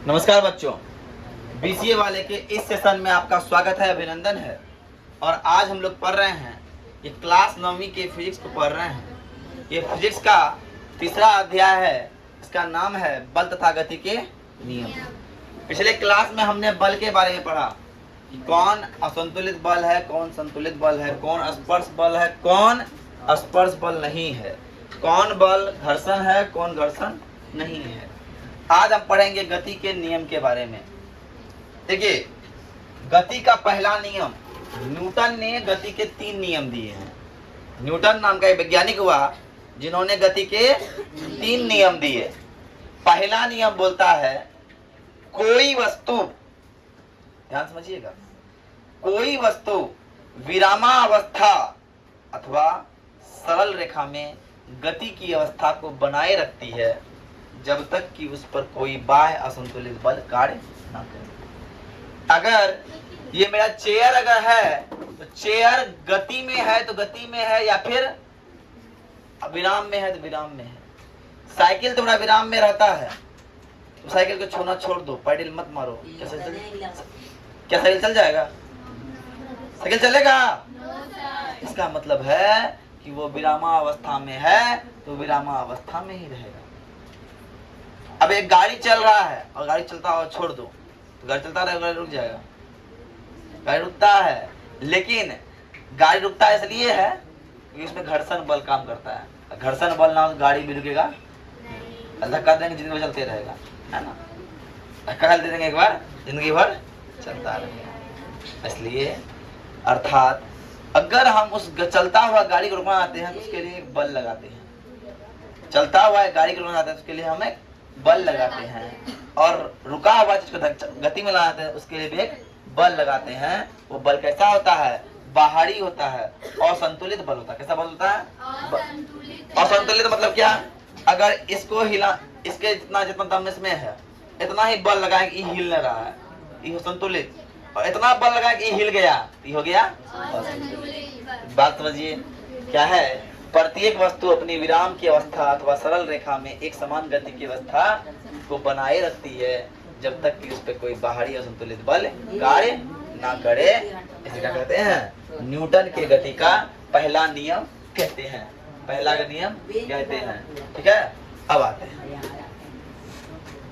नमस्कार बच्चों, बीसीए वाले के इस सेशन में आपका स्वागत है, अभिनंदन है। और आज हम लोग पढ़ रहे हैं, ये क्लास 9वीं के फिजिक्स को पढ़ रहे हैं। ये फिजिक्स का तीसरा अध्याय है, इसका नाम है बल तथा गति के नियम। पिछले क्लास में हमने बल के बारे में पढ़ा कि कौन असंतुलित बल है, कौन संतुलित बल है, कौन स्पर्श बल है, कौन स्पर्श बल नहीं है, कौन बल घर्षण है, कौन घर्षण नहीं है। आज हम पढ़ेंगे गति के नियम के बारे में। देखिए, गति का पहला नियम, न्यूटन ने गति के 3 नियम दिए हैं। न्यूटन नाम का एक वैज्ञानिक हुआ जिन्होंने गति के 3 नियम दिए। पहला नियम बोलता है, कोई वस्तु, ध्यान समझिएगा, कोई वस्तु विरामावस्था अथवा सरल रेखा में गति की अवस्था को बनाए रखती है जब तक कि उस पर कोई बाह्य असंतुलित बल कार्य न करे। अगर ये मेरा चेयर अगर है तो चेयर गति में है तो गति में है, या फिर विराम में है तो विराम में है। साइकिल तुम्हारा विराम में रहता है तो साइकिल को छोड़ना छोड़ दो, पैडल मत मारो। क्या साइकिल चल जाएगा? साइकिल चलेगा? इसका मतलब है कि वो विरामावस्था में है तो विरामावस्था में ही रहेगा। अब एक गाड़ी चल रहा है और गाड़ी चलता हुआ छोड़ दो तो गाड़ी चलता रहेगा, गाड़ी रुक जाएगा? गाड़ी रुकता है, लेकिन गाड़ी रुकता है इसलिए है क्योंकि इसमें घर्षण बल काम करता है। घर्षण बल ना हो तो गाड़ी भी रुकेगा, धक्का देंगे जिंदगी भर चलते रहेगा, है ना। धक्का दे देंगे एक बार, जिंदगी भर चलता रहेगा। इसलिए अर्थात अगर हम उस चलता हुआ गाड़ी को रुकना चाहते हैं तो उसके लिए एक बल लगाते हैं। चलता हुआ गाड़ी को रुकना चाहते हैं उसके लिए हम एक बल लगाते हैं, और रुका हुआ जिसको गति में लगाते हैं उसके लिए भी एक बल लगाते हैं। वो बल कैसा होता है? बाहरी होता है, असंतुलित बल होता है। कैसा बल होता है? असंतुलित मतलब क्या? अगर इसको हिला, इसके जितना दम इसमें है इतना ही बल लगाए कि हिल न रहा है, ये संतुलित। और इतना बल लगाए कि हिल गया, ये हो गया असंतुलित। बात समझिए क्या है? प्रत्येक वस्तु अपनी विराम की अवस्था अथवा सरल रेखा में एक समान गति की अवस्था को बनाए रखती है जब तक कि उस पर कोई बाहरी असंतुलित बल कार्य ना करे। इसे क्या कहते हैं? न्यूटन के गति का पहला नियम कहते हैं। पहला नियम कहते हैं। ठीक है, अब आते हैं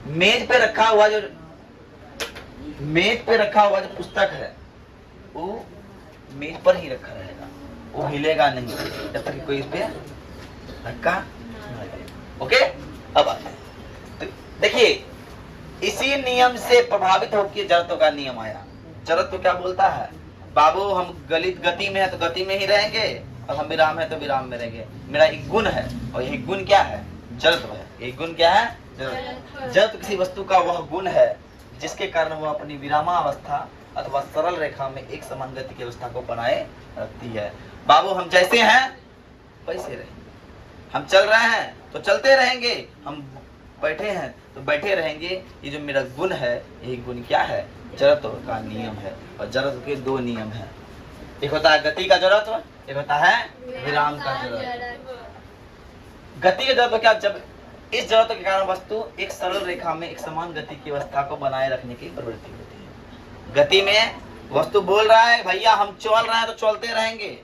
मेज पे रखा हुआ जो पुस्तक है वो मेज पर ही रखा रहेगा, वो हिलेगा नहीं जब तक कोई इस पे धक्का न लगे। ओके, अब आते हैं। तो देखिए, इसी नियम से प्रभावित होकर जड़त्व का नियम आया। जड़त्व क्या बोलता है? बाबू, हम गति में है तो गति में ही रहेंगे, और हम विराम है तो विराम में रहेंगे। मेरा एक गुण है, और यही गुण क्या है? जड़त्व है। यही गुण क्या है? जड़त्व किसी वस्तु का वह गुण है जिसके कारण वह अपनी विरामावस्था अथवा सरल रेखा में एक समान गति की अवस्था को बनाए रखती है। बाबू, हम जैसे हैं वैसे रहेंगे, हम चल रहे हैं तो चलते रहेंगे, हम बैठे हैं तो बैठे रहेंगे। ये जो मेरा गुण है, यही गुण क्या है? जड़त्व का नियम है। और जड़त्व के 2 नियम हैं, एक होता है गति का जड़त्व, एक होता है विराम का जड़त्व। गति का जड़त्व क्या? जब इस जड़त्व के कारण वस्तु एक सरल रेखा में एक समान गति की अवस्था को बनाए रखने की प्रवृत्ति होती है। गति में वस्तु बोल रहा है, भैया हम चल रहे हैं तो चलते रहेंगे,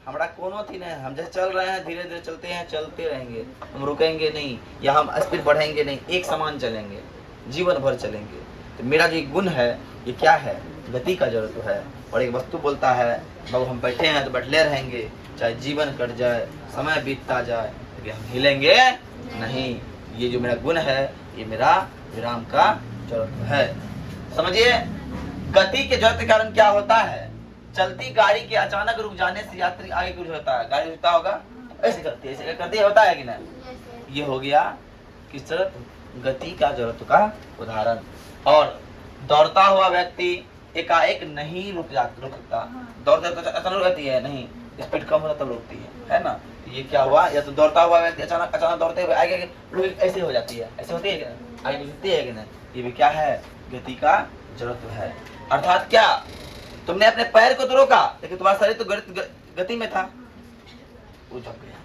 हमारा कोनो थी नहीं, हम जैसे चल रहे हैं धीरे धीरे चलते हैं, चलते रहेंगे, हम रुकेंगे नहीं या हम स्पीड बढ़ेंगे नहीं, एक समान चलेंगे, जीवन भर चलेंगे। तो मेरा जो गुण है ये क्या है? गति का जड़त्व है। और एक वस्तु बोलता है, बाबू हम बैठे हैं तो बैठले रहेंगे, चाहे जीवन कट जाए, समय बीतता जाए, लेकिन हम हिलेंगे नहीं। ये जो मेरा गुण है ये मेरा विराम का जड़त्व है। समझिए, गति के जड़त्व के कारण क्या होता है? चलती गाड़ी के अचानक रुक जाने से यात्री आगे कुछ होता है, गाड़ी रुकता होगा ऐसे करती है, ऐसे करती है, होता है कि नहीं? ये हो गया किस जड़त्व? गति का जड़त्व का उदाहरण। और दौड़ता हुआ व्यक्ति एकाएक नहीं रुकता, दौड़ता अचानक रुकती है नहीं, स्पीड कम होता तब रुकती है ना। ये क्या हुआ? या तो दौड़ता हुआ व्यक्ति अचानक दौड़ते हुए आगे ऐसे हो जाती है, ऐसे होती है क्या? आगे रुकती है कि नहीं? ये भी क्या है? गति का जड़त्व है। अर्थात क्या? तुमने अपने पैर को तो रोका, लेकिन तुम्हारा शरीर तो गति में था, वो झुक गया।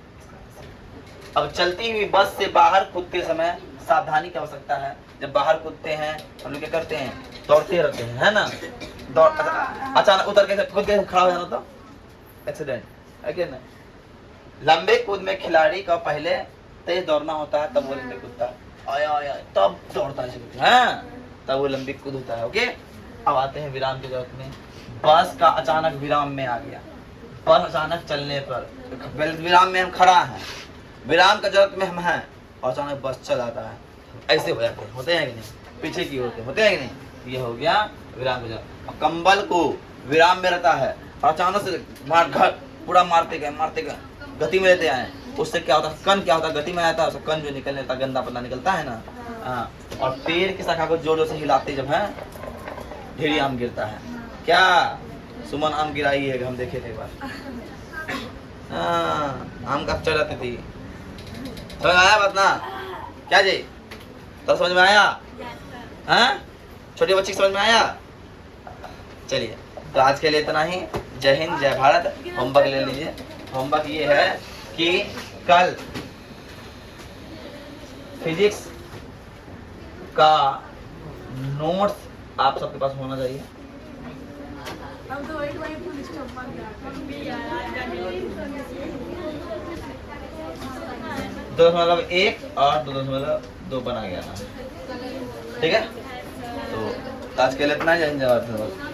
अब चलती हुई बस से बाहर कूदते समय सावधानी की आवश्यकता है। जब बाहर कूदते हैं हम लोग क्या करते हैं, दौड़ते रहते हैं, है ना। दौड़ अचानक उतर के कूद के खड़ा हो जाना तो एक्सीडेंट है कि नहीं। लंबे कूद में खिलाड़ी का पहले तेज दौड़ना होता है, तब वो लंबे कूदता है, आया तब दौड़ता है, तब वो लंबी कूद होता है। ओके, अब आते हैं विराम की जरूरत में। बस का अचानक विराम में आ गया, बस अचानक चलने पर, विराम में हम खड़ा हैं, विराम का जरूरत में हम हैं और अचानक बस चल आता है, ऐसे हो जाते हैं, होते हैं कि नहीं, पीछे की होते हैं कि नहीं। ये हो गया विराम का जरूरत। अब कंबल को विराम में रहता है और अचानक से पूरा मारते गए गति में लेते आए, उससे क्या होता है, कण क्या होता है, गति में आता है, उससे कण जो निकलने लगता है, गंदा पन्ना निकलता है ना। हाँ, और पेड़ की शाखा को जोर जोर से हिलाते जब है, ढेरी आम गिरता है। क्या सुमन आम गिराई है, हम देखे थे एक बार। आम कब चल जाती थी, समझ में आया बात ना, क्या जी, तो समझ में आया, हाँ छोटी बच्ची समझ में आया। चलिए, तो आज के लिए इतना ही। जय हिंद, जय भारत। होमवर्क ले लीजिए। होमवर्क ये है कि कल फिजिक्स का नोट्स आप सबके पास होना चाहिए। दो दशमलव 1 और 2.2 बना गया था, ठीक है। तो आज के लिए इतना ही। जय हिंद, जय भारत।